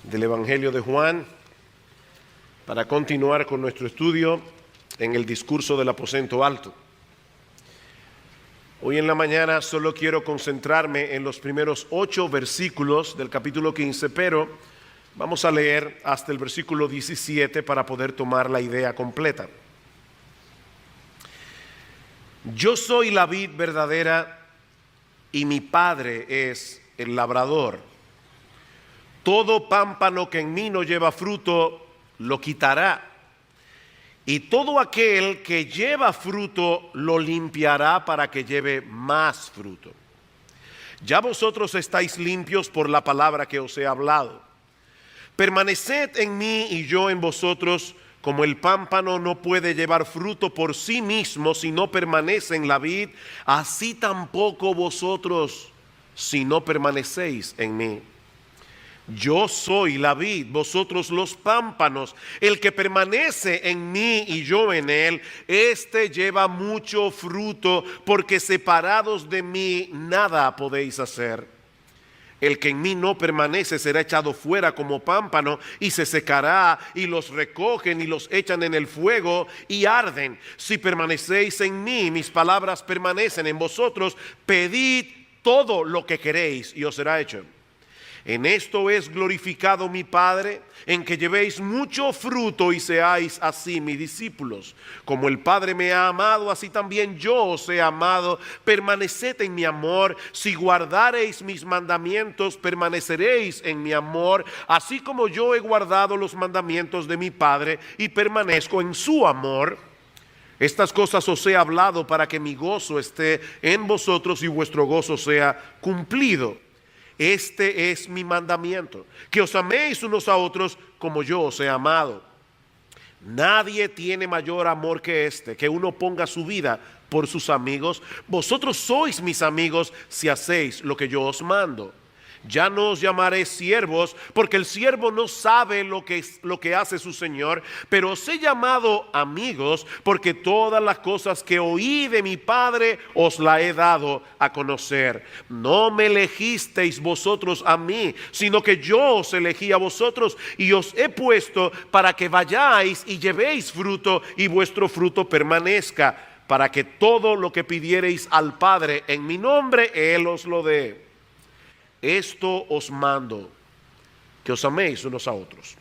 del Evangelio de Juan para continuar con nuestro estudio en el discurso del aposento alto. Hoy en la mañana solo quiero concentrarme en los primeros 8 versículos del capítulo 15, pero vamos a leer hasta el versículo 17 para poder tomar la idea completa. Yo soy la vid verdadera y mi Padre es el labrador. Todo pámpano que en mí no lleva fruto, lo quitará. Y todo aquel que lleva fruto, lo limpiará para que lleve más fruto. Ya vosotros estáis limpios por la palabra que os he hablado. Permaneced en mí y yo en vosotros, como el pámpano no puede llevar fruto por sí mismo si no permanece en la vid, así tampoco vosotros si no permanecéis en mí. Yo soy la vid, vosotros los pámpanos. El que permanece en mí y yo en él, éste lleva mucho fruto, porque separados de mí nada podéis hacer. El que en mí no permanece será echado fuera como pámpano y se secará, y los recogen y los echan en el fuego y arden. Si permanecéis en mí, mis palabras permanecen en vosotros, pedid todo lo que queréis y os será hecho. En esto es glorificado mi Padre, en que llevéis mucho fruto y seáis así mis discípulos. Como el Padre me ha amado, así también yo os he amado. Permaneced en mi amor. Si guardareis mis mandamientos, permaneceréis en mi amor, así como yo he guardado los mandamientos de mi Padre y permanezco en su amor. Estas cosas os he hablado para que mi gozo esté en vosotros y vuestro gozo sea cumplido. Este es mi mandamiento, que os améis unos a otros como yo os he amado. Nadie tiene mayor amor que este, que uno ponga su vida por sus amigos. Vosotros sois mis amigos si hacéis lo que yo os mando. Ya no os llamaré siervos, porque el siervo no sabe lo que hace su señor, pero os he llamado amigos, porque todas las cosas que oí de mi Padre os la he dado a conocer. No me elegisteis vosotros a mí, sino que yo os elegí a vosotros y os he puesto para que vayáis y llevéis fruto y vuestro fruto permanezca, para que todo lo que pidiereis al Padre en mi nombre, Él os lo dé. Esto os mando, que os améis unos a otros.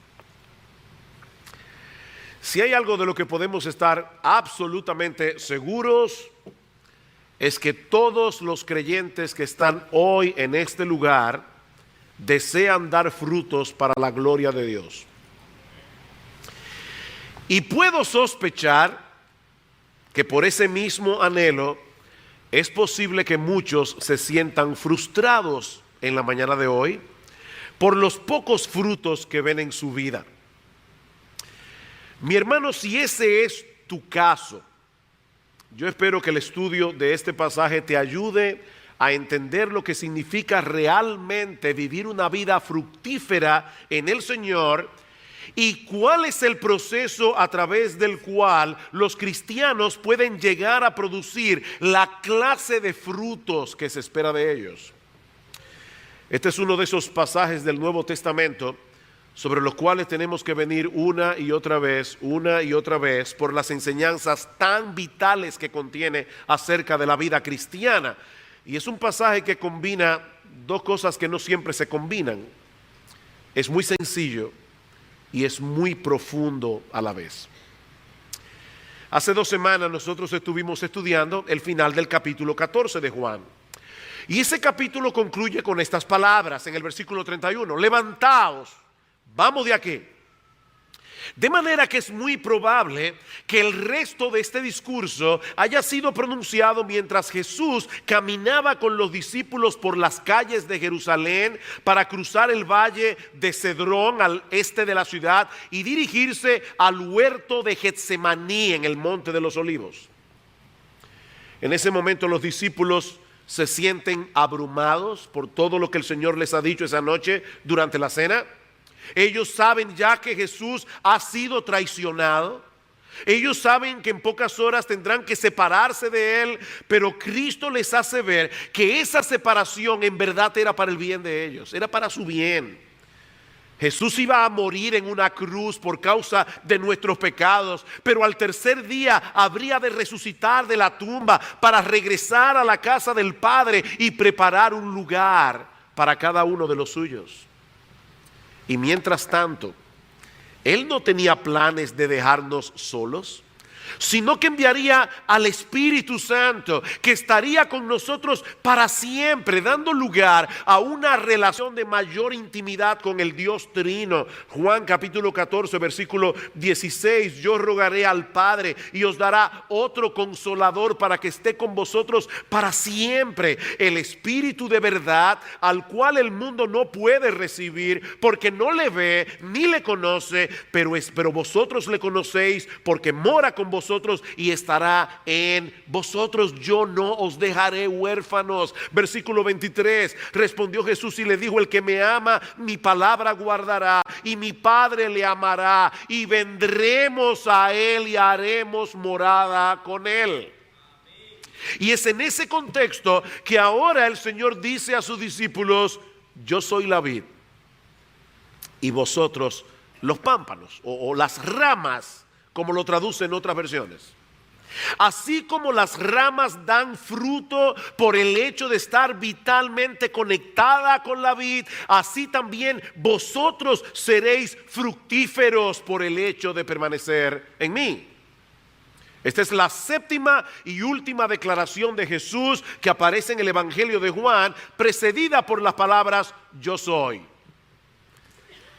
Si hay algo de lo que podemos estar absolutamente seguros, es que todos los creyentes que están hoy en este lugar desean dar frutos para la gloria de Dios. Y puedo sospechar que por ese mismo anhelo es posible que muchos se sientan frustrados en la mañana de hoy por los pocos frutos que ven en su vida. Mi hermano, si ese es tu caso, yo espero que el estudio de este pasaje te ayude a entender lo que significa realmente vivir una vida fructífera en el Señor y cuál es el proceso a través del cual los cristianos pueden llegar a producir la clase de frutos que se espera de ellos. Este es uno de esos pasajes del Nuevo Testamento sobre los cuales tenemos que venir una y otra vez, por las enseñanzas tan vitales que contiene acerca de la vida cristiana. Y es un pasaje que combina dos cosas que no siempre se combinan. Es muy sencillo y es muy profundo a la vez. Hace 2 semanas nosotros estuvimos estudiando el final del capítulo 14 de Juan. Y ese capítulo concluye con estas palabras en el versículo 31. Levantaos, vamos de aquí. De manera que es muy probable que el resto de este discurso haya sido pronunciado mientras Jesús caminaba con los discípulos por las calles de Jerusalén para cruzar el valle de Cedrón al este de la ciudad y dirigirse al huerto de Getsemaní en el monte de los Olivos. En ese momento los discípulos se sienten abrumados por todo lo que el Señor les ha dicho esa noche durante la cena. Ellos saben ya que Jesús ha sido traicionado. Ellos saben que en pocas horas tendrán que separarse de Él, pero Cristo les hace ver que esa separación en verdad era para el bien de ellos, era para su bien. Jesús iba a morir en una cruz por causa de nuestros pecados, pero al tercer día habría de resucitar de la tumba para regresar a la casa del Padre y preparar un lugar para cada uno de los suyos. Y mientras tanto, Él no tenía planes de dejarnos solos, sino que enviaría al Espíritu Santo, que estaría con nosotros para siempre, dando lugar a una relación de mayor intimidad con el Dios Trino. Juan capítulo 14, versículo 16: yo rogaré al Padre y os dará otro consolador para que esté con vosotros para siempre, el Espíritu de verdad, al cual el mundo no puede recibir porque no le ve ni le conoce, pero vosotros le conocéis porque mora con vosotros y estará en vosotros. Yo no os dejaré huérfanos. Versículo 23: respondió Jesús y le dijo: el que me ama, mi palabra guardará, y mi Padre le amará, y vendremos a él y haremos morada con él. Y es en ese contexto que ahora el Señor dice a sus discípulos: yo soy la vid y vosotros los pámpanos, o las ramas, como lo traducen otras versiones. Así como las ramas dan fruto por el hecho de estar vitalmente conectada con la vid, así también vosotros seréis fructíferos por el hecho de permanecer en mí. Esta es la séptima y última declaración de Jesús que aparece en el Evangelio de Juan, precedida por las palabras: yo soy.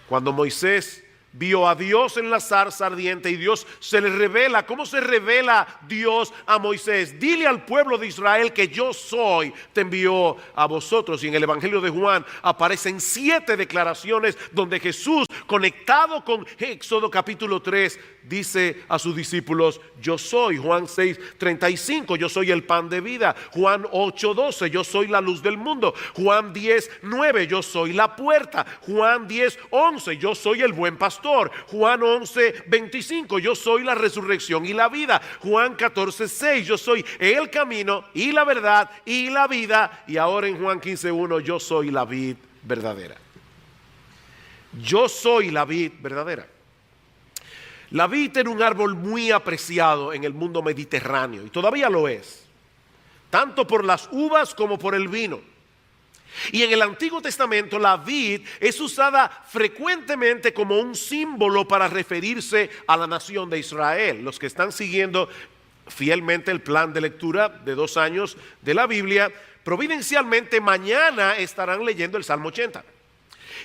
Cuando Moisés vio a Dios en la zarza ardiente y Dios se le revela. ¿Cómo se revela Dios a Moisés? Dile al pueblo de Israel que yo soy, te envió a vosotros. Y en el Evangelio de Juan aparecen 7 declaraciones donde Jesús, conectado con Éxodo capítulo 3, dice a sus discípulos: yo soy. Juan 6:35, yo soy el pan de vida. Juan 8:12, yo soy la luz del mundo. Juan 10:9, yo soy la puerta. Juan 10:11, yo soy el buen pastor. Juan 11:25, yo soy la resurrección y la vida. Juan 14:6, yo soy el camino y la verdad y la vida. Y ahora en Juan 15:1, yo soy la vid verdadera. Yo soy la vid verdadera. La vid era un árbol muy apreciado en el mundo mediterráneo y todavía lo es, tanto por las uvas como por el vino. Y en el Antiguo Testamento la vid es usada frecuentemente como un símbolo para referirse a la nación de Israel. Los que están siguiendo fielmente el plan de lectura de 2 años de la Biblia, providencialmente mañana estarán leyendo el Salmo 80.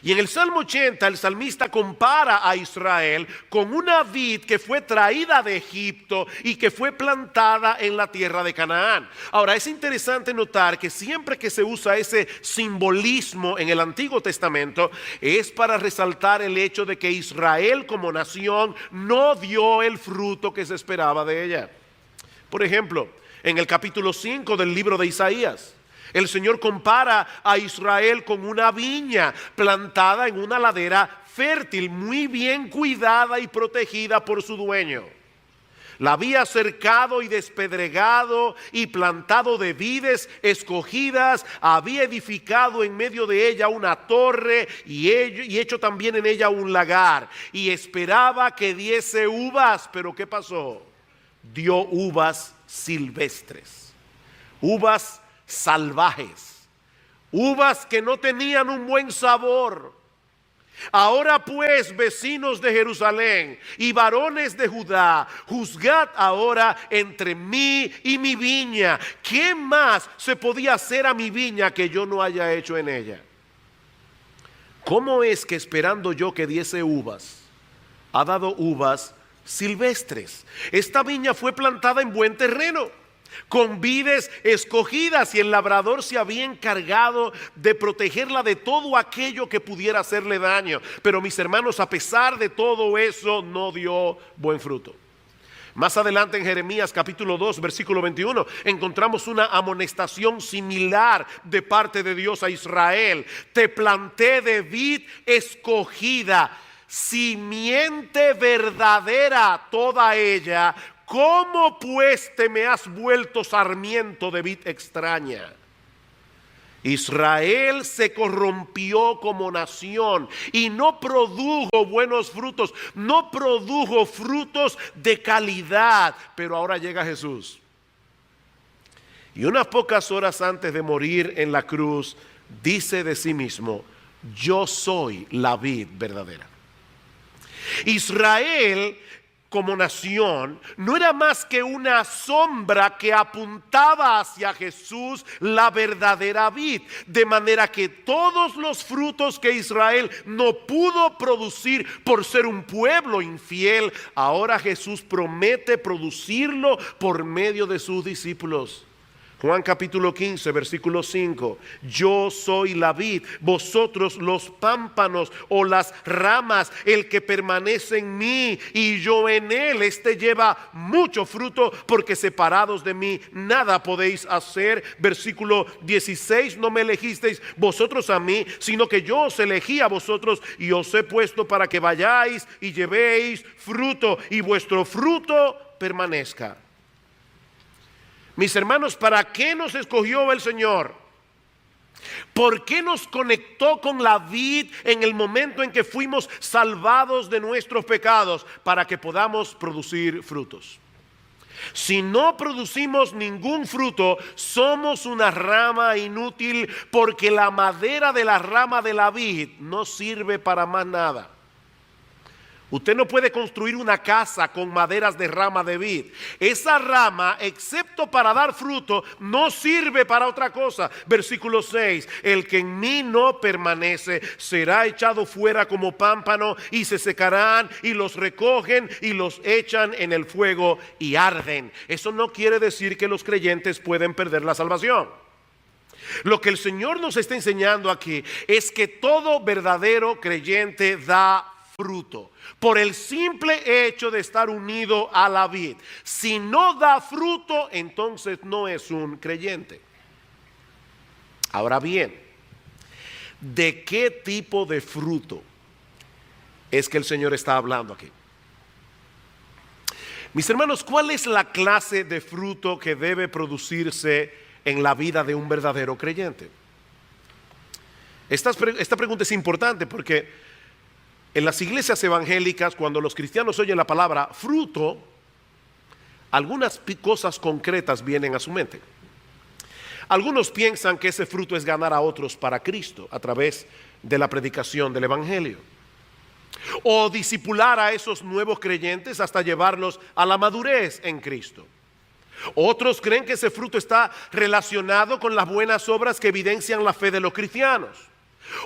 Y en el Salmo 80 el salmista compara a Israel con una vid que fue traída de Egipto y que fue plantada en la tierra de Canaán. Ahora, es interesante notar que siempre que se usa ese simbolismo en el Antiguo Testamento es para resaltar el hecho de que Israel como nación no dio el fruto que se esperaba de ella. Por ejemplo, en el capítulo 5 del libro de Isaías, el Señor compara a Israel con una viña plantada en una ladera fértil, muy bien cuidada y protegida por su dueño. La había cercado y despedregado y plantado de vides escogidas, había edificado en medio de ella una torre y hecho también en ella un lagar, y esperaba que diese uvas. Pero ¿qué pasó? Dio uvas silvestres, uvas salvajes, uvas que no tenían un buen sabor. Ahora pues, vecinos de Jerusalén y varones de Judá, juzgad ahora entre mí y mi viña. ¿Qué más se podía hacer a mi viña que yo no haya hecho en ella? ¿Cómo es que esperando yo que diese uvas, ha dado uvas silvestres? Esta viña fue plantada en buen terreno, con vides escogidas, y el labrador se había encargado de protegerla de todo aquello que pudiera hacerle daño. Pero mis hermanos, a pesar de todo eso, no dio buen fruto. Más adelante en Jeremías capítulo 2 versículo 21 encontramos una amonestación similar de parte de Dios a Israel. Te planté de vid escogida, simiente verdadera toda ella. ¿Cómo pues te me has vuelto sarmiento de vid extraña? Israel se corrompió como nación y no produjo buenos frutos, no produjo frutos de calidad, pero ahora llega Jesús. Y unas pocas horas antes de morir en la cruz, dice de sí mismo: yo soy la vid verdadera. Israel como nación no era más que una sombra que apuntaba hacia Jesús, la verdadera vid, de manera que todos los frutos que Israel no pudo producir por ser un pueblo infiel, ahora Jesús promete producirlo por medio de sus discípulos. Juan capítulo 15, versículo 5. Yo soy la vid, vosotros los pámpanos o las ramas. El que permanece en mí y yo en él, este lleva mucho fruto, porque separados de mí nada podéis hacer. Versículo 16. No me elegisteis vosotros a mí, sino que yo os elegí a vosotros y os he puesto para que vayáis y llevéis fruto, y vuestro fruto permanezca. Mis hermanos, ¿para qué nos escogió el Señor? ¿Por qué nos conectó con la vid en el momento en que fuimos salvados de nuestros pecados? Para que podamos producir frutos. Si no producimos ningún fruto, somos una rama inútil, porque la madera de la rama de la vid no sirve para más nada. Usted no puede construir una casa con maderas de rama de vid. Esa rama, excepto para dar fruto, no sirve para otra cosa. Versículo 6. El que en mí no permanece será echado fuera como pámpano, y se secarán, y los recogen y los echan en el fuego y arden. Eso no quiere decir que los creyentes pueden perder la salvación. Lo que el Señor nos está enseñando aquí es que todo verdadero creyente da fruto, por el simple hecho de estar unido a la vid. Si no da fruto, entonces no es un creyente. Ahora bien, ¿de qué tipo de fruto es que el Señor está hablando aquí? Mis hermanos, ¿cuál es la clase de fruto que debe producirse en la vida de un verdadero creyente? Esta pregunta es importante porque en las iglesias evangélicas, cuando los cristianos oyen la palabra fruto, algunas cosas concretas vienen a su mente. Algunos piensan que ese fruto es ganar a otros para Cristo a través de la predicación del evangelio, o discipular a esos nuevos creyentes hasta llevarlos a la madurez en Cristo. Otros creen que ese fruto está relacionado con las buenas obras que evidencian la fe de los cristianos,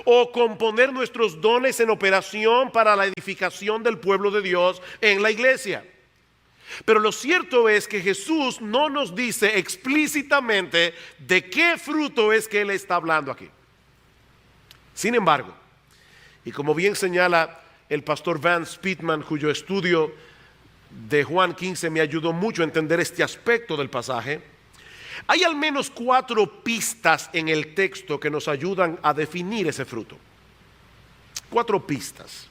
o con poner nuestros dones en operación para la edificación del pueblo de Dios en la iglesia. Pero lo cierto es que Jesús no nos dice explícitamente de qué fruto es que Él está hablando aquí. Sin embargo, y como bien señala el pastor Vance Pitman, cuyo estudio de Juan 15 me ayudó mucho a entender este aspecto del pasaje, hay al menos 4 pistas en el texto que nos ayudan a definir ese fruto. 4 pistas.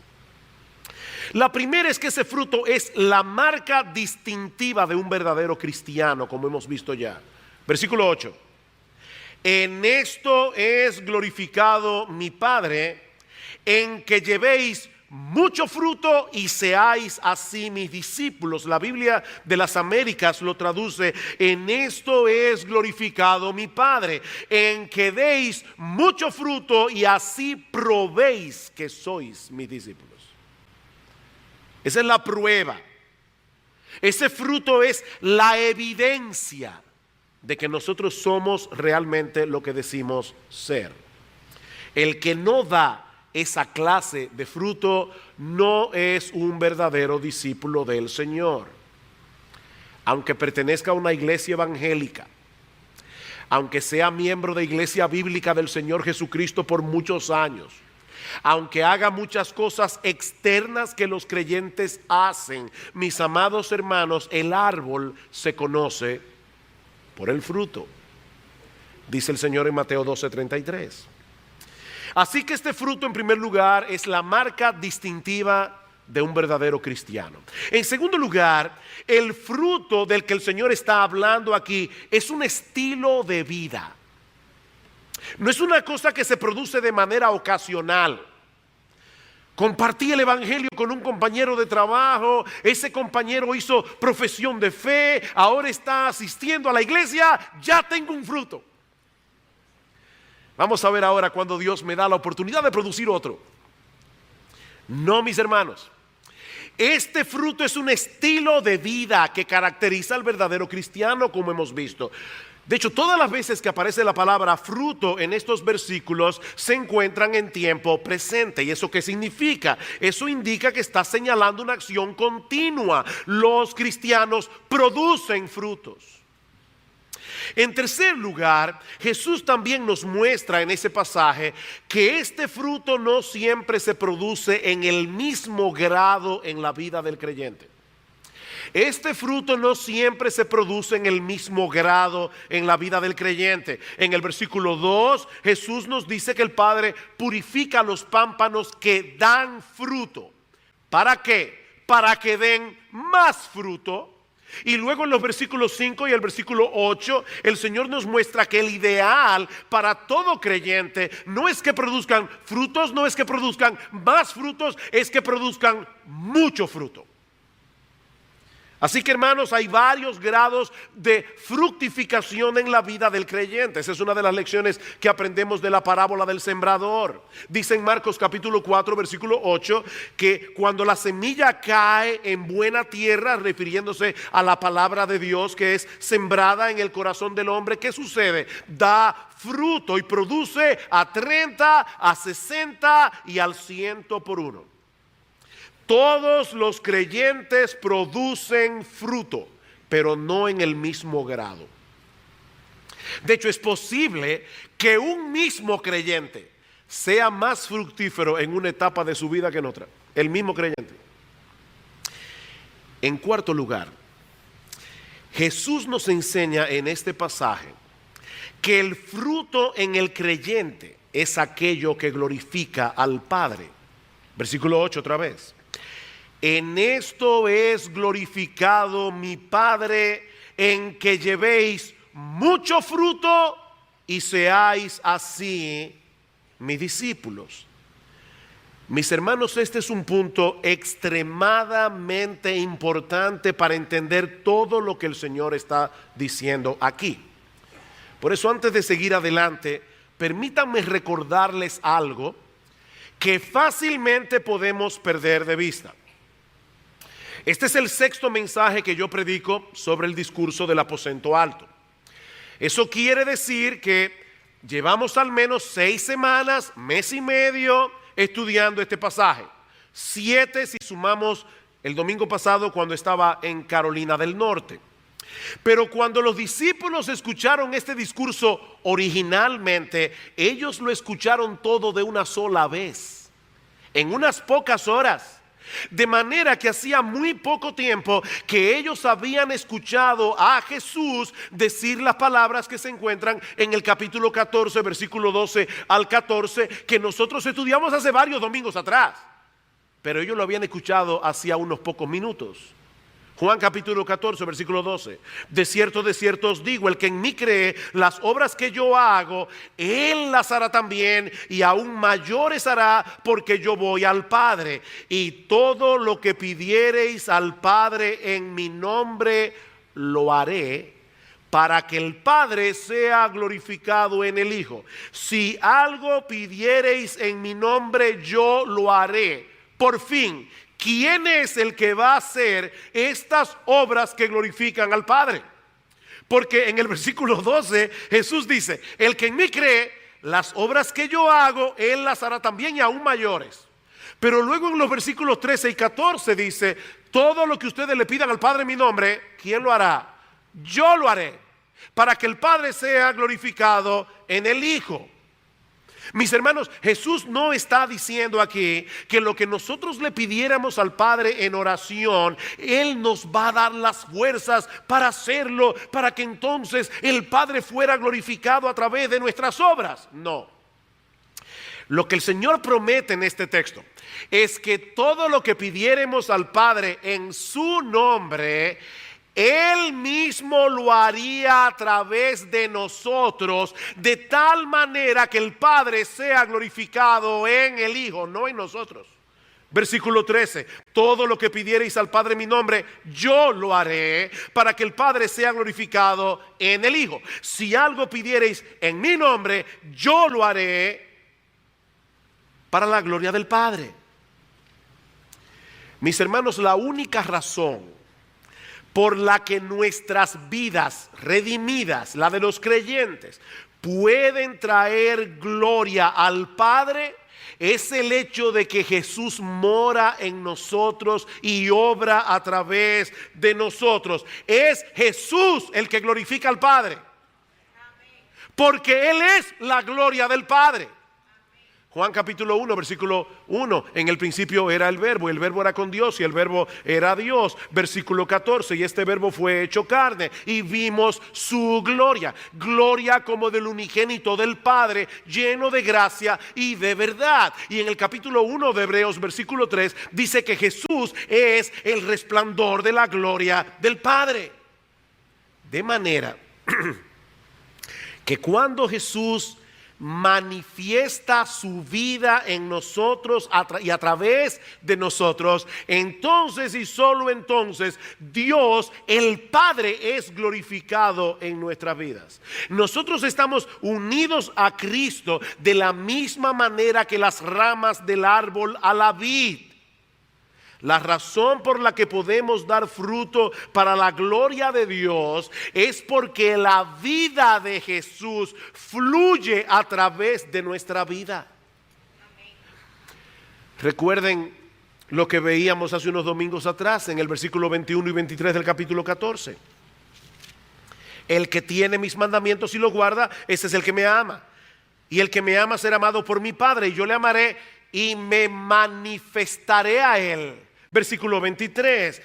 La primera es que ese fruto es la marca distintiva de un verdadero cristiano, como hemos visto ya. Versículo 8. En esto es glorificado mi Padre, en que llevéis mucho fruto y seáis así mis discípulos. La Biblia de las Américas lo traduce: en esto es glorificado mi Padre, en que deis mucho fruto y así probéis que sois mis discípulos. Esa es la prueba. Ese fruto es la evidencia de que nosotros somos realmente lo que decimos ser. El que no da esa clase de fruto no es un verdadero discípulo del Señor. Aunque pertenezca a una iglesia evangélica, aunque sea miembro de iglesia bíblica del Señor Jesucristo por muchos años, aunque haga muchas cosas externas que los creyentes hacen, mis amados hermanos, el árbol se conoce por el fruto, dice el Señor en Mateo 12:33. Así que este fruto, en primer lugar, es la marca distintiva de un verdadero cristiano. En segundo lugar, el fruto del que el Señor está hablando aquí es un estilo de vida. No es una cosa que se produce de manera ocasional. Compartí el evangelio con un compañero de trabajo, ese compañero hizo profesión de fe, ahora está asistiendo a la iglesia, ya tengo un fruto. Vamos a ver ahora cuando Dios me da la oportunidad de producir otro. No, mis hermanos, este fruto es un estilo de vida que caracteriza al verdadero cristiano, como hemos visto. De hecho, todas las veces que aparece la palabra fruto en estos versículos se encuentran en tiempo presente. ¿Y eso qué significa? Eso indica que está señalando una acción continua. Los cristianos producen frutos. En tercer lugar, Jesús también nos muestra en ese pasaje que este fruto no siempre se produce en el mismo grado en la vida del creyente. Este fruto no siempre se produce en el mismo grado en la vida del creyente. En el versículo 2, Jesús nos dice que el Padre purifica los pámpanos que dan fruto. ¿Para qué? Para que den más fruto. Y luego en los versículos 5 y el versículo 8, el Señor nos muestra que el ideal para todo creyente no es que produzcan frutos, no es que produzcan más frutos, es que produzcan mucho fruto. Así que, hermanos, hay varios grados de fructificación en la vida del creyente. Esa es una de las lecciones que aprendemos de la parábola del sembrador. Dice en Marcos capítulo 4, versículo 8, que cuando la semilla cae en buena tierra, refiriéndose a la palabra de Dios que es sembrada en el corazón del hombre, ¿qué sucede? Da fruto y produce a 30, a 60 y al 100 por uno. Todos los creyentes producen fruto, pero no en el mismo grado. De hecho, es posible que un mismo creyente sea más fructífero en una etapa de su vida que en otra. El mismo creyente. En cuarto lugar, Jesús nos enseña en este pasaje que el fruto en el creyente es aquello que glorifica al Padre. Versículo 8 otra vez. En esto es glorificado mi Padre, en que llevéis mucho fruto y seáis así mis discípulos. Mis hermanos, este es un punto extremadamente importante para entender todo lo que el Señor está diciendo aquí. Por eso, antes de seguir adelante, permítanme recordarles algo que fácilmente podemos perder de vista. Este es el sexto mensaje que yo predico sobre el discurso del aposento alto. Eso quiere decir que llevamos al menos 6 semanas, mes y medio estudiando este pasaje. 7 si sumamos el domingo pasado cuando estaba en Carolina del Norte. Pero cuando los discípulos escucharon este discurso originalmente, ellos lo escucharon todo de una sola vez, en unas pocas horas. De manera que hacía muy poco tiempo que ellos habían escuchado a Jesús decir las palabras que se encuentran en el capítulo 14, versículo 12 al 14, que nosotros estudiamos hace varios domingos atrás. Pero ellos lo habían escuchado hacía unos pocos minutos. Juan capítulo 14, versículo 12. De cierto os digo, el que en mí cree, las obras que yo hago, él las hará también, y aún mayores hará, porque yo voy al Padre. Y todo lo que pidiereis al Padre en mi nombre, lo haré, para que el Padre sea glorificado en el Hijo. Si algo pidiereis en mi nombre, yo lo haré. Por fin, ¿quién es el que va a hacer estas obras que glorifican al Padre? Porque en el versículo 12 Jesús dice, el que en mí cree, las obras que yo hago, él las hará también y aún mayores. Pero luego en los versículos 13 y 14 dice, todo lo que ustedes le pidan al Padre en mi nombre, ¿quién lo hará? Yo lo haré, para que el Padre sea glorificado en el Hijo. Mis hermanos, Jesús no está diciendo aquí que lo que nosotros le pidiéramos al Padre en oración, Él nos va a dar las fuerzas para hacerlo, para que entonces el Padre fuera glorificado a través de nuestras obras. No. Lo que el Señor promete en este texto es que todo lo que pidiéramos al Padre en su nombre, Él mismo lo haría a través de nosotros, de tal manera que el Padre sea glorificado en el Hijo, no en nosotros. Versículo 13, todo lo que pidiereis al Padre en mi nombre, yo lo haré para que el Padre sea glorificado en el Hijo. Si algo pidiereis en mi nombre, yo lo haré para la gloria del Padre. Mis hermanos, la única razón por la que nuestras vidas redimidas, la de los creyentes, pueden traer gloria al Padre, es el hecho de que Jesús mora en nosotros y obra a través de nosotros. Es Jesús el que glorifica al Padre, porque Él es la gloria del Padre. Juan capítulo 1, versículo 1, en el principio era el verbo, y el verbo era con Dios, y el verbo era Dios. Versículo 14, y este verbo fue hecho carne, y vimos su gloria, gloria como del unigénito del Padre, lleno de gracia y de verdad. Y en el capítulo 1 de Hebreos, versículo 3, dice que Jesús es el resplandor de la gloria del Padre. De manera que cuando Jesús manifiesta su vida en nosotros y a través de nosotros, entonces y solo entonces Dios el Padre es glorificado en nuestras vidas. Nosotros estamos unidos a Cristo de la misma manera que las ramas del árbol a la vid. La razón por la que podemos dar fruto para la gloria de Dios es porque la vida de Jesús fluye a través de nuestra vida. Recuerden lo que veíamos hace unos domingos atrás en el versículo 21 y 23 del capítulo 14. El que tiene mis mandamientos y los guarda, ese es el que me ama. Y el que me ama será amado por mi Padre, y yo le amaré y me manifestaré a él. Versículo 23,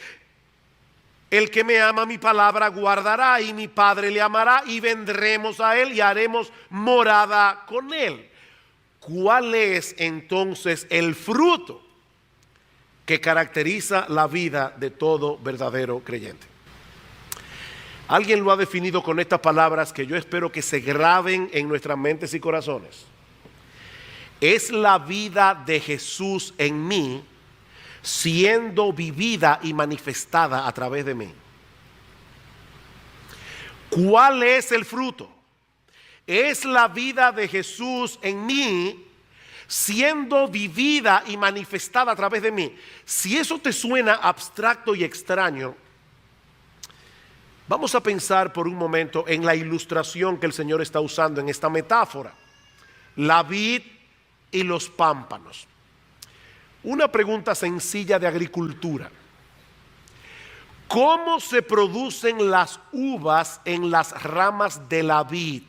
el que me ama mi palabra guardará, y mi Padre le amará, y vendremos a él y haremos morada con él. ¿Cuál es entonces el fruto que caracteriza la vida de todo verdadero creyente? Alguien lo ha definido con estas palabras que yo espero que se graben en nuestras mentes y corazones. Es la vida de Jesús en mí, siendo vivida y manifestada a través de mí. ¿Cuál es el fruto? Es la vida de Jesús en mí, siendo vivida y manifestada a través de mí. Si eso te suena abstracto y extraño, vamos a pensar por un momento en la ilustración que el Señor está usando en esta metáfora: la vid y los pámpanos. Una pregunta sencilla de agricultura: ¿cómo se producen las uvas en las ramas de la vid?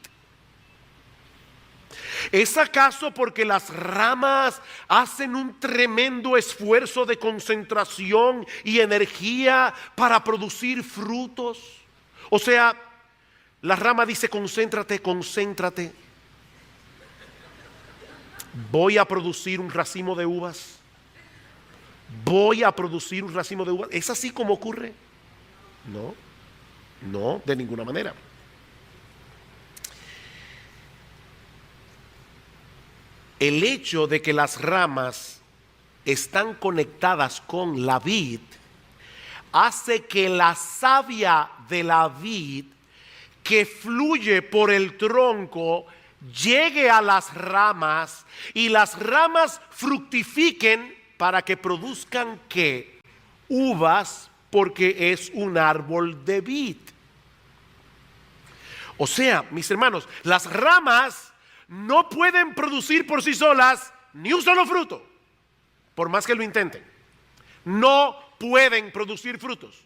¿Es acaso porque las ramas hacen un tremendo esfuerzo de concentración y energía para producir frutos? O sea, la rama dice: concéntrate, concéntrate. Voy a producir un racimo de uvas. Voy a producir un racimo de uvas. ¿Es así como ocurre? No, no, de ninguna manera. El hecho de que las ramas están conectadas con la vid hace que la savia de la vid que fluye por el tronco llegue a las ramas y las ramas fructifiquen para que produzcan ¿qué? Uvas, porque es un árbol de vid. O sea, mis hermanos, las ramas no pueden producir por sí solas ni un solo fruto, por más que lo intenten. No pueden producir frutos.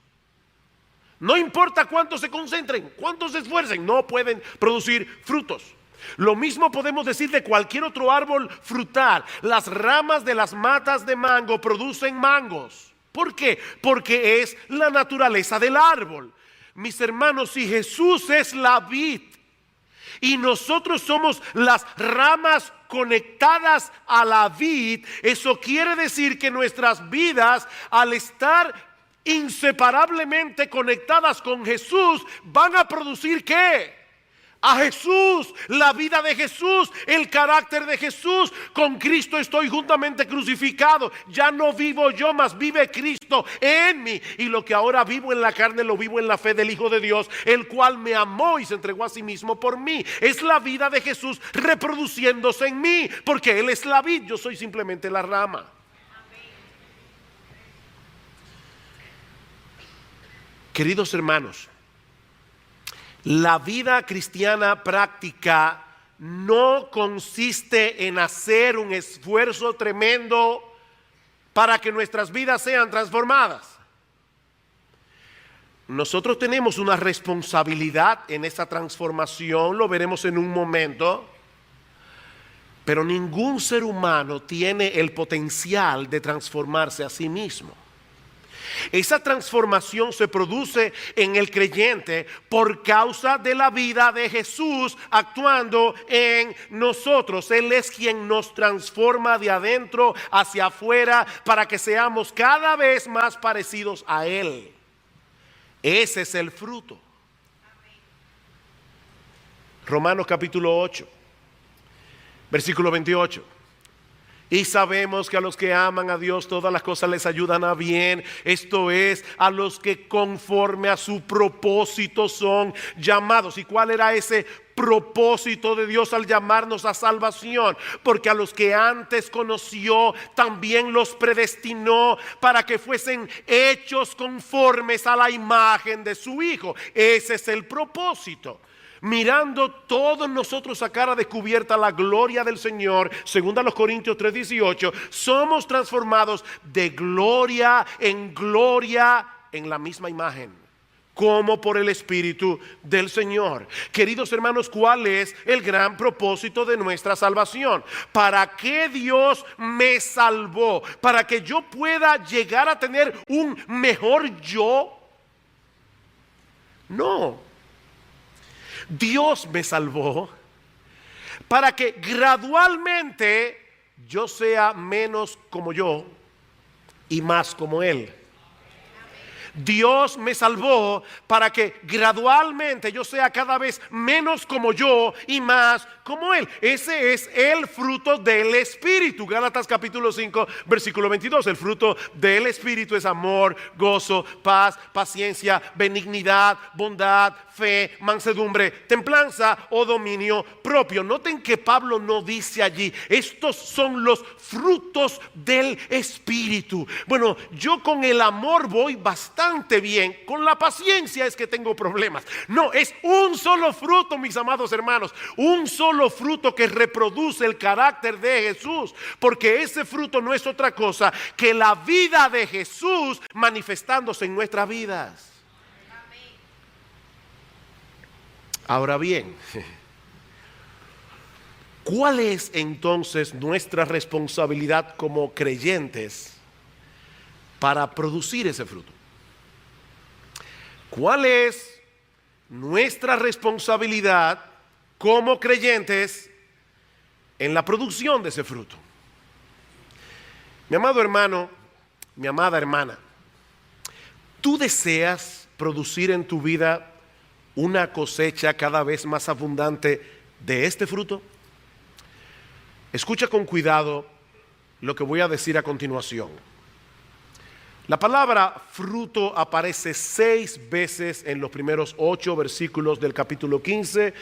No importa cuánto se concentren, cuánto se esfuercen, no pueden producir frutos. Lo mismo podemos decir de cualquier otro árbol frutal. Las ramas de las matas de mango producen mangos. ¿Por qué? Porque es la naturaleza del árbol. Mis hermanos, si Jesús es la vid y nosotros somos las ramas conectadas a la vid, eso quiere decir que nuestras vidas, al estar inseparablemente conectadas con Jesús, van a producir ¿qué? A Jesús, la vida de Jesús, el carácter de Jesús. Con Cristo estoy juntamente crucificado. Ya no vivo yo, mas vive Cristo en mí. Y lo que ahora vivo en la carne, lo vivo en la fe del Hijo de Dios, el cual me amó y se entregó a sí mismo por mí. Es la vida de Jesús reproduciéndose en mí, porque Él es la vid, yo soy simplemente la rama. Queridos hermanos, la vida cristiana práctica no consiste en hacer un esfuerzo tremendo para que nuestras vidas sean transformadas. Nosotros tenemos una responsabilidad en esa transformación, lo veremos en un momento, pero ningún ser humano tiene el potencial de transformarse a sí mismo. Esa transformación se produce en el creyente por causa de la vida de Jesús actuando en nosotros. Él es quien nos transforma de adentro hacia afuera para que seamos cada vez más parecidos a Él. Ese es el fruto. Romanos capítulo 8, versículo 28. Y sabemos que a los que aman a Dios todas las cosas les ayudan a bien. Esto es, a los que conforme a su propósito son llamados. ¿Y cuál era ese propósito de Dios al llamarnos a salvación? Porque a los que antes conoció también los predestinó para que fuesen hechos conformes a la imagen de su Hijo. Ese es el propósito. Mirando todos nosotros a cara descubierta la gloria del Señor, según a los Corintios 3:18, somos transformados de gloria en la misma imagen, como por el Espíritu del Señor. Queridos hermanos, ¿cuál es el gran propósito de nuestra salvación? ¿Para qué Dios me salvó? ¿Para que yo pueda llegar a tener un mejor yo? No. Dios me salvó para que gradualmente yo sea menos como yo y más como Él. Dios me salvó para que gradualmente yo sea cada vez menos como yo y más como Él. Ese es el fruto del Espíritu. Gálatas capítulo 5, versículo 22. El fruto del Espíritu es amor, gozo, paz, paciencia, benignidad, bondad, fe, mansedumbre, templanza o dominio propio. Noten que Pablo no dice allí, estos son los frutos del Espíritu. Bueno, yo con el amor voy bastante bien, con la paciencia es que tengo problemas. No, es un solo fruto, mis amados hermanos, un solo fruto que reproduce el carácter de Jesús, porque ese fruto no es otra cosa que la vida de Jesús manifestándose en nuestras vidas. Ahora bien, ¿cuál es entonces nuestra responsabilidad como creyentes para producir ese fruto? ¿Cuál es nuestra responsabilidad como creyentes en la producción de ese fruto? Mi amado hermano, mi amada hermana, ¿tú deseas producir en tu vida una cosecha cada vez más abundante de este fruto? Escucha con cuidado lo que voy a decir a continuación. La palabra fruto aparece 6 veces en los primeros 8 versículos del capítulo 15,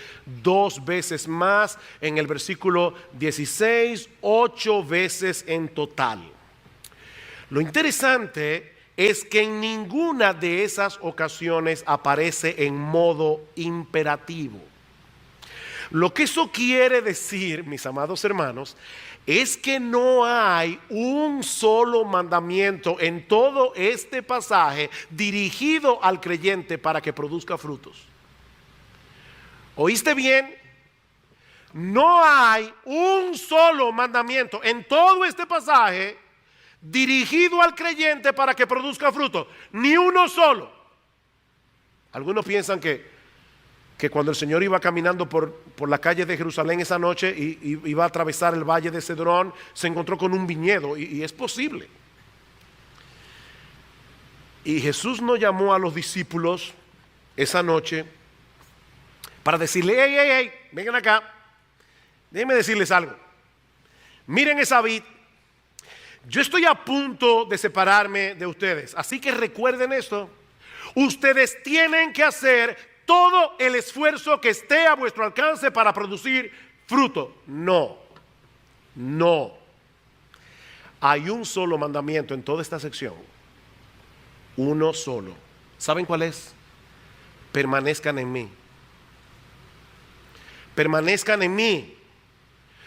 2 veces más en el versículo 16, 8 veces en total. Lo interesante es que en ninguna de esas ocasiones aparece en modo imperativo. Lo que eso quiere decir, mis amados hermanos, es que no hay un solo mandamiento en todo este pasaje dirigido al creyente para que produzca frutos. ¿Oíste bien? No hay un solo mandamiento en todo este pasaje dirigido al creyente para que produzca frutos. Ni uno solo. Algunos piensan que cuando el Señor iba caminando por la calle de Jerusalén esa noche y iba a atravesar el valle de Cedrón, se encontró con un viñedo, y es posible. Y Jesús no llamó a los discípulos esa noche para decirle, hey, vengan acá, déjenme decirles algo. Miren esa vid, yo estoy a punto de separarme de ustedes, así que recuerden esto. Ustedes tienen que hacer todo el esfuerzo que esté a vuestro alcance para producir fruto. No. Hay un solo mandamiento en toda esta sección. Uno solo. ¿Saben cuál es? Permanezcan en mí. Permanezcan en mí.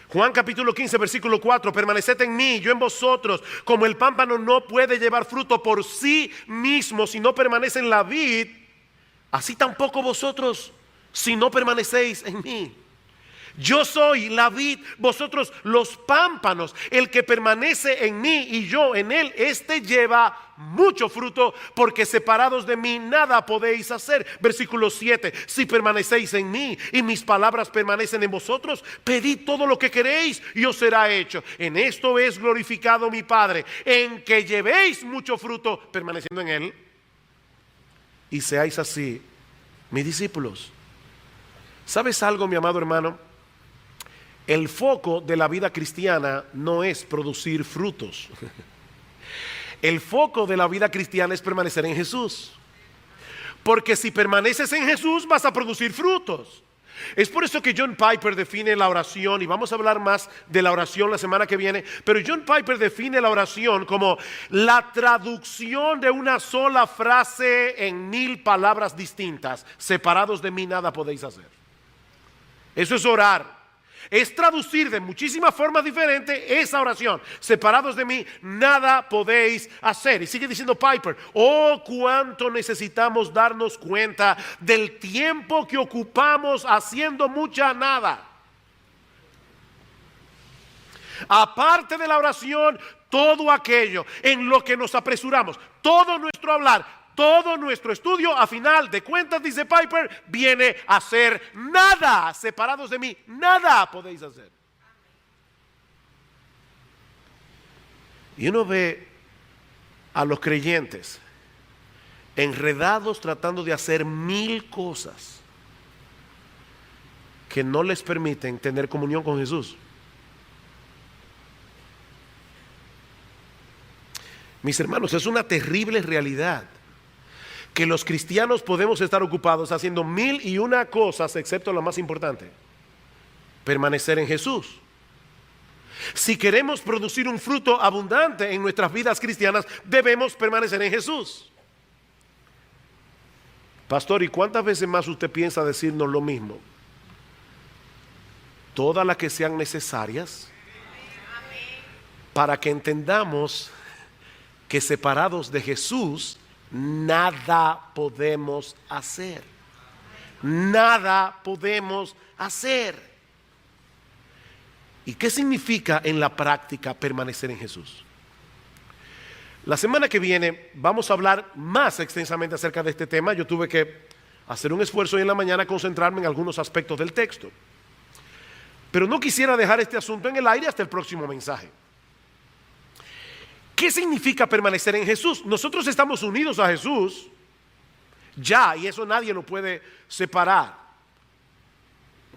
Juan capítulo 15 versículo 4, permaneced en mí, yo en vosotros. Como el pámpano no puede llevar fruto por sí mismo si no permanece en la vid, así tampoco vosotros si no permanecéis en mí. Yo soy la vid, vosotros los pámpanos. El que permanece en mí y yo en él, este lleva mucho fruto, porque separados de mí nada podéis hacer. Versículo 7, si permanecéis en mí y mis palabras permanecen en vosotros, pedid todo lo que queréis y os será hecho. En esto es glorificado mi Padre, en que llevéis mucho fruto permaneciendo en él y seáis así mis discípulos. ¿Sabes algo, mi amado hermano? El foco de la vida cristiana no es producir frutos. El foco de la vida cristiana es permanecer en Jesús. Porque si permaneces en Jesús vas a producir frutos. Es por eso que John Piper define la oración, y vamos a hablar más de la oración la semana que viene, pero John Piper define la oración como la traducción de una sola frase en 1000 palabras distintas. Separados de mí nada podéis hacer. Eso es orar. Es traducir de muchísimas formas diferentes esa oración. Separados de mí, nada podéis hacer. Y sigue diciendo Piper, oh, cuánto necesitamos darnos cuenta del tiempo que ocupamos haciendo mucha nada. Aparte de la oración, todo aquello en lo que nos apresuramos, todo nuestro hablar, todo nuestro estudio, a final de cuentas, dice Piper, viene a ser nada. Separados de mí, nada podéis hacer. Y uno ve a los creyentes enredados tratando de hacer 1000 cosas que no les permiten tener comunión con Jesús. Mis hermanos, es una terrible realidad que los cristianos podemos estar ocupados haciendo 1001 cosas, excepto la más importante: permanecer en Jesús. Si queremos producir un fruto abundante en nuestras vidas cristianas, debemos permanecer en Jesús. Pastor, ¿y cuántas veces más usted piensa decirnos lo mismo? Todas las que sean necesarias para que entendamos que separados de Jesús nada podemos hacer. Nada podemos hacer. ¿Y qué significa en la práctica permanecer en Jesús? La semana que viene vamos a hablar más extensamente acerca de este tema. Yo tuve que hacer un esfuerzo hoy en la mañana, concentrarme en algunos aspectos del texto. Pero no quisiera dejar este asunto en el aire hasta el próximo mensaje. ¿Qué significa permanecer en Jesús? Nosotros estamos unidos a Jesús ya, y eso nadie lo puede separar.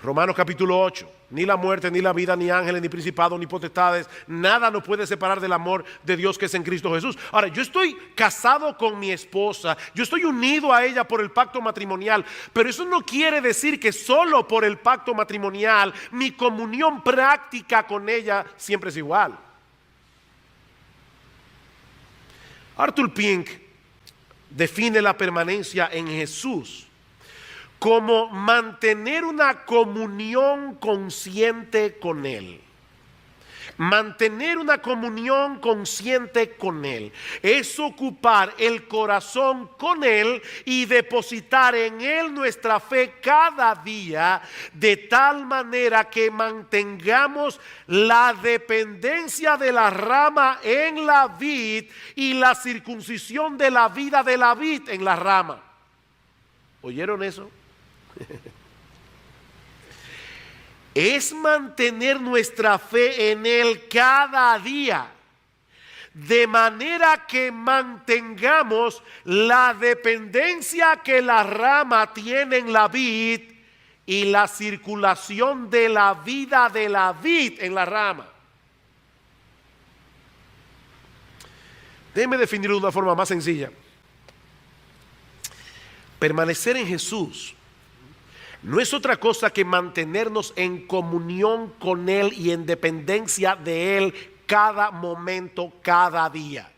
Romanos capítulo 8, ni la muerte, ni la vida, ni ángeles, ni principados, ni potestades, nada nos puede separar del amor de Dios que es en Cristo Jesús. Ahora, yo estoy casado con mi esposa, yo estoy unido a ella por el pacto matrimonial, pero eso no quiere decir que solo por el pacto matrimonial mi comunión práctica con ella siempre es igual. Arthur Pink define la permanencia en Jesús como mantener una comunión consciente con Él. Mantener una comunión consciente con Él es ocupar el corazón con Él y depositar en Él nuestra fe cada día, de tal manera que mantengamos la dependencia de la rama en la vid y la circuncisión de la vida de la vid en la rama. ¿Oyeron eso? Es mantener nuestra fe en Él cada día, de manera que mantengamos la dependencia que la rama tiene en la vid y la circulación de la vida de la vid en la rama. Déjeme definirlo de una forma más sencilla. Permanecer en Jesús no es otra cosa que mantenernos en comunión con Él y en dependencia de Él cada momento, cada día.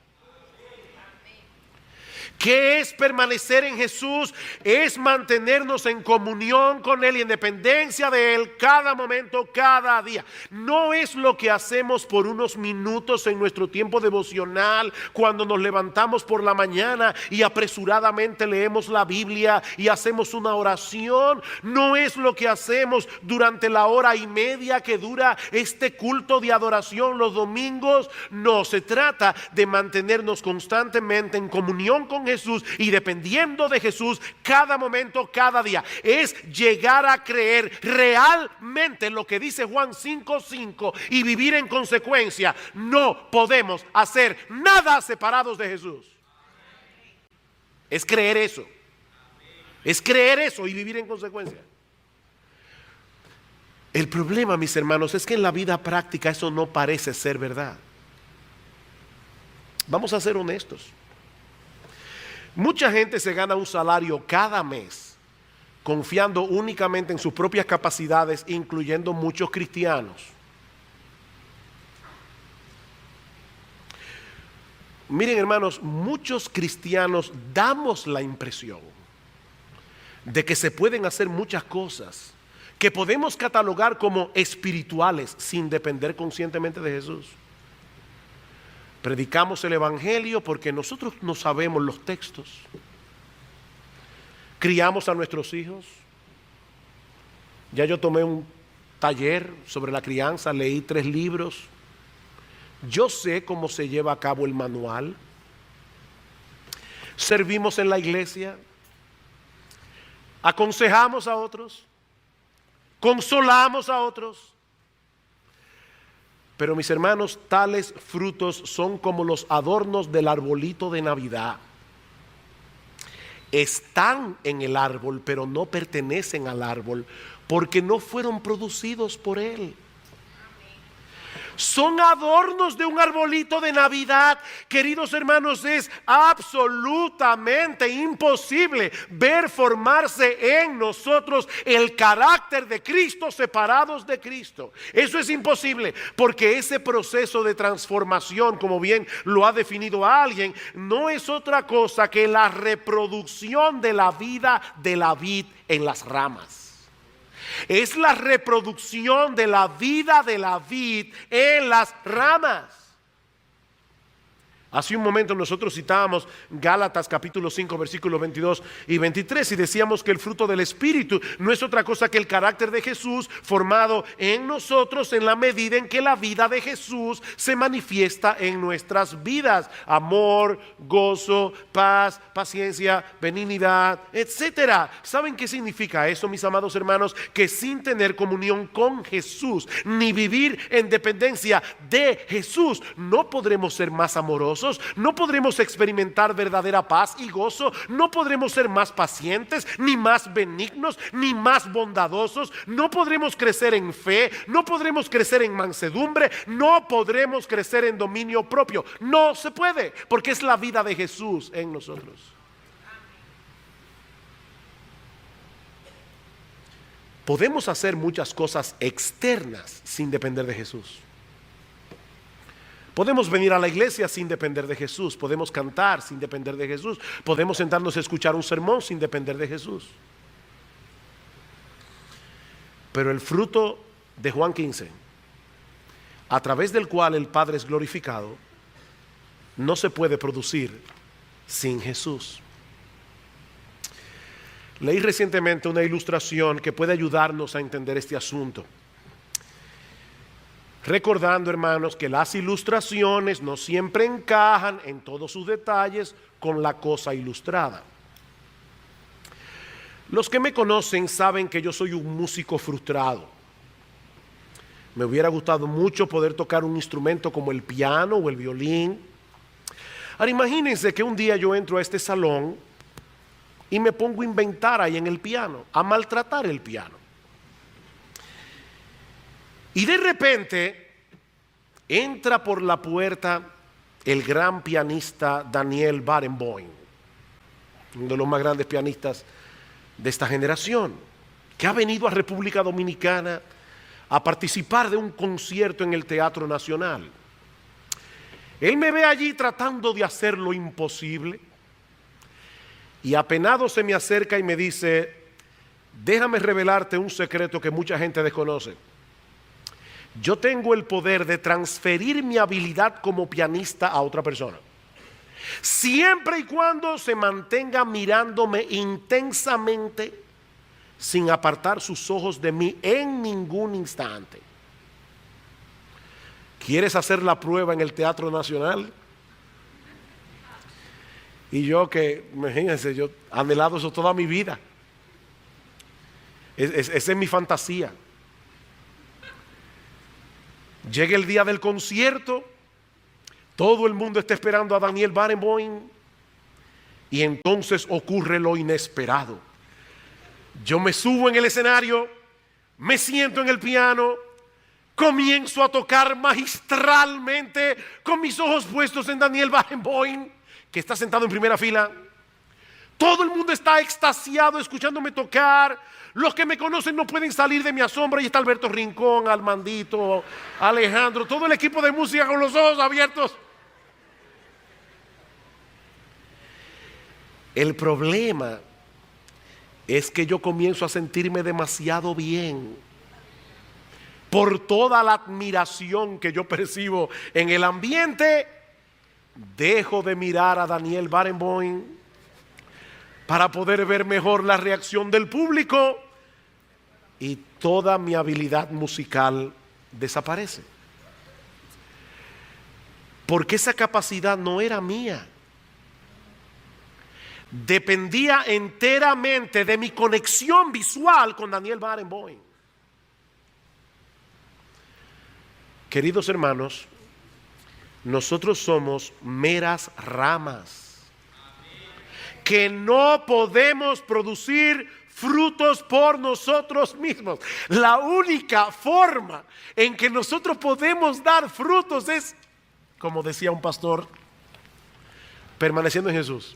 ¿Qué es permanecer en Jesús? Es mantenernos en comunión con Él y en dependencia de Él cada momento, cada día. No es lo que hacemos por unos minutos en nuestro tiempo devocional, cuando nos levantamos por la mañana y apresuradamente leemos la Biblia y hacemos una oración. No es lo que hacemos durante la hora y media que dura este culto de adoración los domingos. No, se trata de mantenernos constantemente en comunión con Jesús y dependiendo de Jesús cada momento, cada día. Es llegar a creer realmente lo que dice Juan 5:5 y vivir en consecuencia. No podemos hacer nada separados de Jesús. Es creer eso. Es creer eso y vivir en consecuencia. El problema, mis hermanos, es que en la vida práctica eso no parece ser verdad. Vamos a ser honestos. Mucha gente se gana un salario cada mes confiando únicamente en sus propias capacidades, incluyendo muchos cristianos. Miren, hermanos, muchos cristianos damos la impresión de que se pueden hacer muchas cosas que podemos catalogar como espirituales sin depender conscientemente de Jesús. Predicamos el evangelio porque nosotros no sabemos los textos. Criamos a nuestros hijos. Ya yo tomé un taller sobre la crianza, leí 3 libros. Yo sé cómo se lleva a cabo el manual. Servimos en la iglesia. Aconsejamos a otros. Consolamos a otros. Pero mis hermanos, tales frutos son como los adornos del arbolito de Navidad. Están en el árbol, pero no pertenecen al árbol, porque no fueron producidos por él. Son adornos de un arbolito de Navidad. Queridos hermanos, es absolutamente imposible ver formarse en nosotros el carácter de Cristo separados de Cristo. Eso es imposible, porque ese proceso de transformación, como bien lo ha definido alguien, no es otra cosa que la reproducción de la vida de la vid en las ramas. Es la reproducción de la vida de la vid en las ramas. Hace un momento nosotros citábamos Gálatas capítulo 5 versículos 22 y 23 y decíamos que el fruto del Espíritu no es otra cosa que el carácter de Jesús formado en nosotros en la medida en que la vida de Jesús se manifiesta en nuestras vidas. Amor, gozo, paz, paciencia, benignidad, etcétera. ¿Saben qué significa eso, mis amados hermanos? Que sin tener comunión con Jesús ni vivir en dependencia de Jesús no podremos ser más amorosos. No podremos experimentar verdadera paz y gozo. No podremos ser más pacientes, ni más benignos, ni más bondadosos. No podremos crecer en fe. No podremos crecer en mansedumbre. No podremos crecer en dominio propio. No se puede, porque es la vida de Jesús en nosotros. Podemos hacer muchas cosas externas sin depender de Jesús. Podemos venir a la iglesia sin depender de Jesús. Podemos cantar sin depender de Jesús. Podemos sentarnos a escuchar un sermón sin depender de Jesús. Pero el fruto de Juan 15, a través del cual el Padre es glorificado, no se puede producir sin Jesús. Leí recientemente una ilustración que puede ayudarnos a entender este asunto. Recordando, hermanos, que las ilustraciones no siempre encajan en todos sus detalles con la cosa ilustrada. Los que me conocen saben que yo soy un músico frustrado. Me hubiera gustado mucho poder tocar un instrumento como el piano o el violín, Ahora imagínense que un día yo entro a este salón y me pongo a inventar ahí en el piano, a maltratar el piano. Y de repente entra por la puerta el gran pianista Daniel Barenboim, uno de los más grandes pianistas de esta generación, que ha venido a República Dominicana a participar de un concierto en el Teatro Nacional. Él me ve allí tratando de hacer lo imposible y apenado se me acerca y me dice: déjame revelarte un secreto que mucha gente desconoce. Yo tengo el poder de transferir mi habilidad como pianista a otra persona, siempre y cuando se mantenga mirándome intensamente sin apartar sus ojos de mí en ningún instante. ¿Quieres hacer la prueba en el Teatro Nacional? Y yo, que imagínense, yo he anhelado eso toda mi vida. Esa es mi fantasía. Llega el día del concierto, todo el mundo está esperando a Daniel Barenboim y entonces ocurre lo inesperado. Yo me subo en el escenario, me siento en el piano, comienzo a tocar magistralmente con mis ojos puestos en Daniel Barenboim, que está sentado en primera fila. Todo el mundo está extasiado escuchándome tocar. Los que me conocen no pueden salir de mi asombro. Y está Alberto Rincón, Armandito, Alejandro, todo el equipo de música con los ojos abiertos. El problema es que yo comienzo a sentirme demasiado bien por toda la admiración que yo percibo en el ambiente. Dejo de mirar a Daniel Barenboim para poder ver mejor la reacción del público y toda mi habilidad musical desaparece. Porque esa capacidad no era mía. Dependía enteramente de mi conexión visual con Daniel Barenboim. Queridos hermanos, nosotros somos meras ramas que no podemos producir frutos por nosotros mismos. La única forma en que nosotros podemos dar frutos es, como decía un pastor, permaneciendo en Jesús.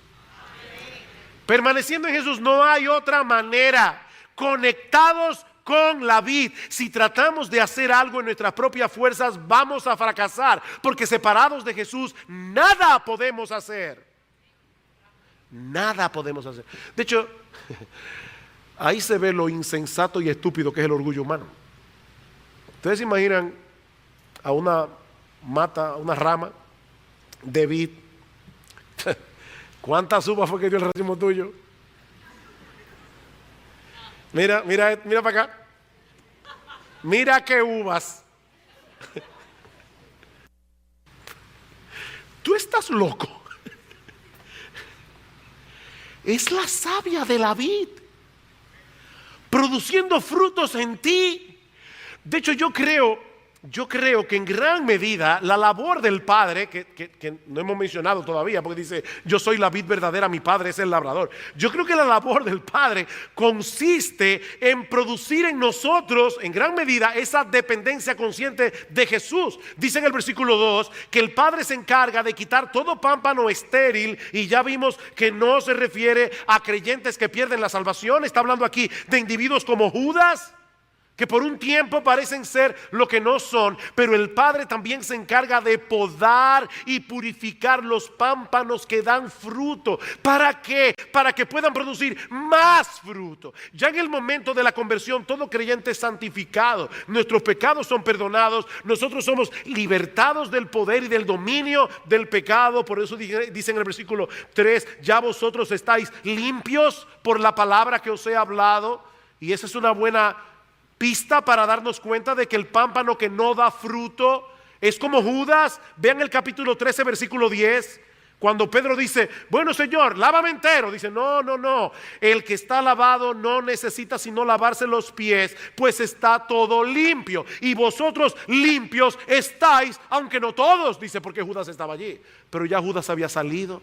Permaneciendo en Jesús, no hay otra manera. Conectados con la vid. Si tratamos de hacer algo en nuestras propias fuerzas, vamos a fracasar, porque separados de Jesús nada podemos hacer. Nada podemos hacer. De hecho, ahí se ve lo insensato y estúpido que es el orgullo humano. Ustedes se imaginan a una mata, a una rama de vid. ¿Cuántas uvas fue que dio el racimo tuyo? Mira para acá. Mira qué uvas. Tú estás loco. Es la savia de la vid produciendo frutos en ti. De hecho, yo creo que en gran medida la labor del Padre, que no hemos mencionado todavía, porque dice: yo soy la vid verdadera, mi Padre es el labrador. Yo creo que la labor del Padre consiste en producir en nosotros, en gran medida, esa dependencia consciente de Jesús. Dice en el versículo 2 que el Padre se encarga de quitar todo pámpano estéril, y ya vimos que no se refiere a creyentes que pierden la salvación. Está hablando aquí de individuos como Judas, que por un tiempo parecen ser lo que no son, pero el Padre también se encarga de podar y purificar los pámpanos que dan fruto. ¿Para qué? Para que puedan producir más fruto. Ya en el momento de la conversión, todo creyente es santificado, nuestros pecados son perdonados, nosotros somos libertados del poder y del dominio del pecado. Por eso dice en el versículo 3: ya vosotros estáis limpios por la palabra que os he hablado. Y esa es una buena pista para darnos cuenta de que el pámpano que no da fruto es como Judas. Vean el capítulo 13, versículo 10. Cuando Pedro dice, bueno Señor, lávame entero, dice, no, no, no, el que está lavado no necesita sino lavarse los pies, pues está todo limpio. Y vosotros limpios estáis, aunque no todos, dice, porque Judas estaba allí. Pero ya Judas había salido.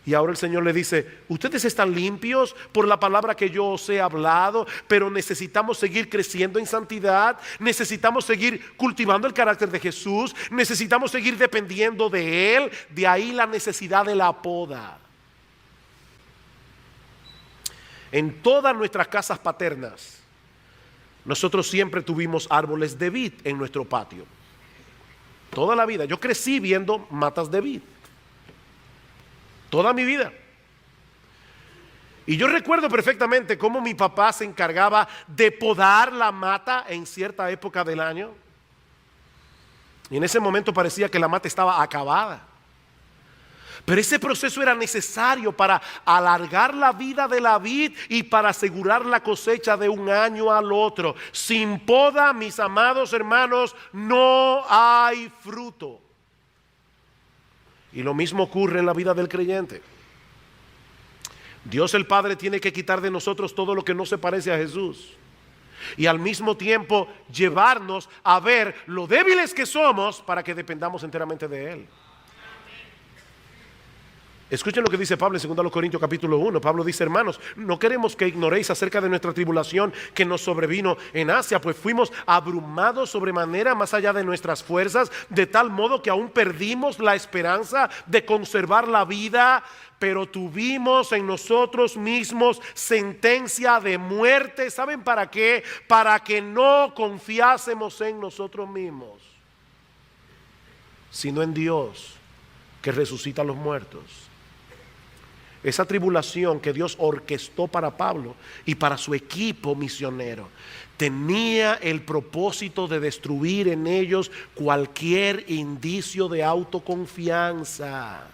Y ahora el Señor le dice, ustedes están limpios por la palabra que yo os he hablado, pero necesitamos seguir creciendo en santidad, necesitamos seguir cultivando el carácter de Jesús, necesitamos seguir dependiendo de Él. De ahí la necesidad de la poda. En todas nuestras casas paternas, nosotros siempre tuvimos árboles de vid en nuestro patio. Toda la vida. Yo crecí viendo matas de vid. Toda mi vida. Y yo recuerdo perfectamente cómo mi papá se encargaba de podar la mata en cierta época del año. Y en ese momento parecía que la mata estaba acabada. Pero ese proceso era necesario para alargar la vida de la vid y para asegurar la cosecha de un año al otro. Sin poda, mis amados hermanos, no hay fruto. Y lo mismo ocurre en la vida del creyente. Dios el Padre tiene que quitar de nosotros todo lo que no se parece a Jesús. Y al mismo tiempo llevarnos a ver lo débiles que somos para que dependamos enteramente de Él. Escuchen lo que dice Pablo en 2 Corintios capítulo 1. Pablo dice, hermanos, no queremos que ignoréis acerca de nuestra tribulación que nos sobrevino en Asia, pues fuimos abrumados sobremanera más allá de nuestras fuerzas, de tal modo que aún perdimos la esperanza de conservar la vida, pero tuvimos en nosotros mismos sentencia de muerte. ¿Saben para qué? Para que no confiásemos en nosotros mismos, sino en Dios, que resucita a los muertos. Esa tribulación que Dios orquestó para Pablo y para su equipo misionero tenía el propósito de destruir en ellos cualquier indicio de autoconfianza.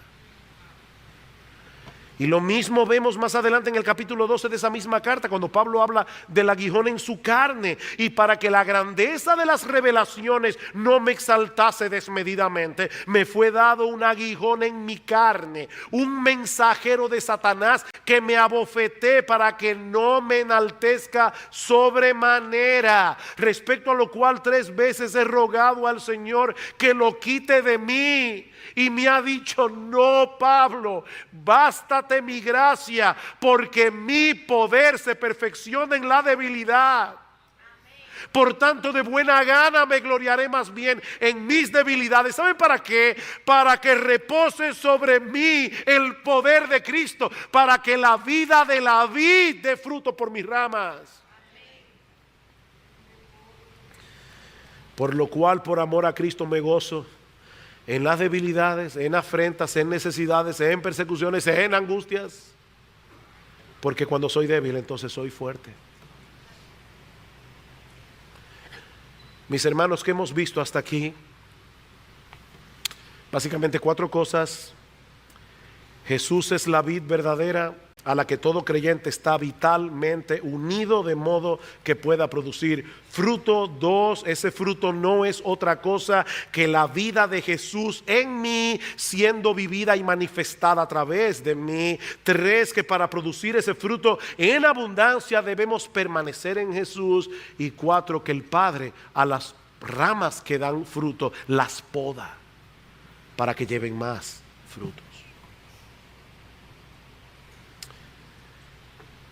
Y lo mismo vemos más adelante en el capítulo 12 de esa misma carta, cuando Pablo habla del aguijón en su carne. Y para que la grandeza de las revelaciones no me exaltase desmedidamente, me fue dado un aguijón en mi carne, un mensajero de Satanás que me abofeté para que no me enaltezca sobremanera. Respecto a lo cual 3 veces he rogado al Señor que lo quite de mí. Y me ha dicho, no, Pablo, bástate mi gracia, porque mi poder se perfecciona en la debilidad. Por tanto, de buena gana me gloriaré más bien en mis debilidades. ¿Saben para qué? Para que repose sobre mí el poder de Cristo, para que la vida de la vid dé fruto por mis ramas. Por lo cual, por amor a Cristo me gozo en las debilidades, en afrentas, en necesidades, en persecuciones, en angustias, porque cuando soy débil entonces soy fuerte. Mis hermanos, ¿qué hemos visto hasta aquí? Básicamente 4 cosas. Jesús es la vid verdadera a la que todo creyente está vitalmente unido de modo que pueda producir fruto. 2, ese fruto no es otra cosa que la vida de Jesús en mí siendo vivida y manifestada a través de mí. 3, que para producir ese fruto en abundancia debemos permanecer en Jesús. Y 4, que el Padre a las ramas que dan fruto las poda para que lleven más frutos.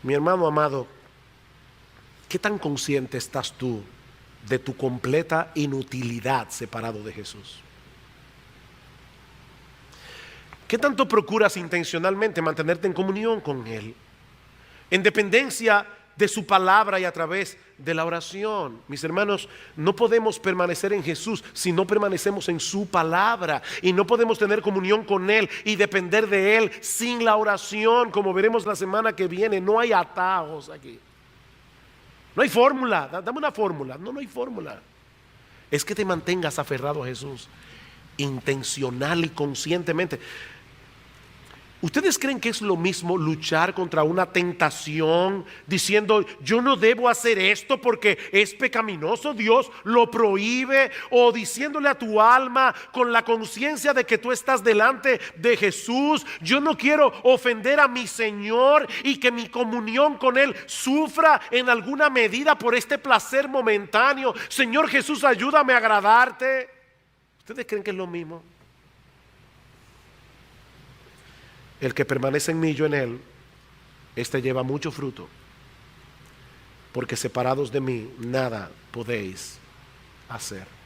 Mi hermano amado, ¿qué tan consciente estás tú de tu completa inutilidad separado de Jesús? ¿Qué tanto procuras intencionalmente mantenerte en comunión con Él, en dependencia de su palabra y a través de la oración? Mis hermanos, no podemos permanecer en Jesús si no permanecemos en su palabra, y no podemos tener comunión con Él y depender de Él sin la oración. Como veremos la semana que viene, no hay atajos aquí. No hay fórmula. Dame una fórmula. No hay fórmula. Es que te mantengas aferrado a Jesús intencional y conscientemente. ¿Ustedes creen que es lo mismo luchar contra una tentación diciendo yo no debo hacer esto porque es pecaminoso, Dios lo prohíbe? O diciéndole a tu alma con la conciencia de que tú estás delante de Jesús, yo no quiero ofender a mi Señor y que mi comunión con Él sufra en alguna medida por este placer momentáneo. Señor Jesús, ayúdame a agradarte. ¿Ustedes creen que es lo mismo? El que permanece en mí, yo en él, este lleva mucho fruto, porque separados de mí nada podéis hacer.